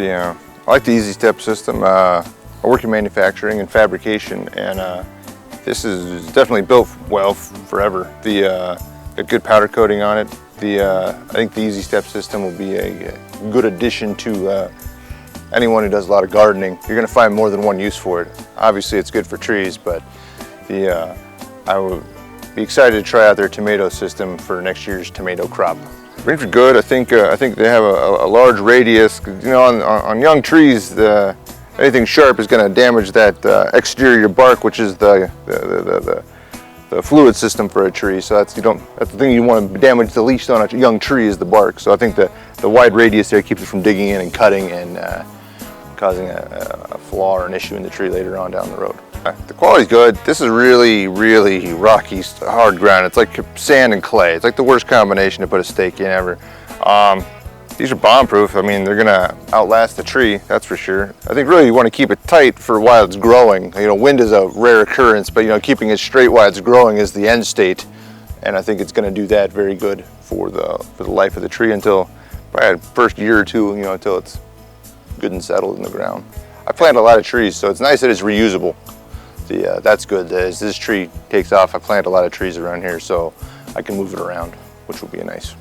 I like the Easy Step system. I work in manufacturing and fabrication, and this is definitely built well forever. A good powder coating on it. I think the Easy Step system will be a good addition to anyone who does a lot of gardening. You're going to find more than one use for it. Obviously it's good for trees, but I would be excited to try out their tomato system for next year's tomato crop. Rings are good. I think they have a large radius. You know, on young trees, anything sharp is going to damage that exterior bark, which is the fluid system for a tree. So that's the thing you want to damage the least on a young tree is the bark. So I think the wide radius there keeps it from digging in and cutting and causing a flaw or an issue in the tree later on down the road. The quality's good. This is really, really rocky, hard ground. It's like sand and clay. It's like the worst combination to put a stake in ever. These are bomb-proof. I mean, they're gonna outlast the tree, that's for sure. I think really you want to keep it tight for while it's growing. You know, wind is a rare occurrence, but keeping it straight while it's growing is the end state. And I think it's gonna do that very good for the life of the tree until probably the first year or two, until it's good and settled in the ground. I plant a lot of trees, so it's nice that it's reusable. That's good. As this tree takes off, I plant a lot of trees around here, so I can move it around, which will be nice.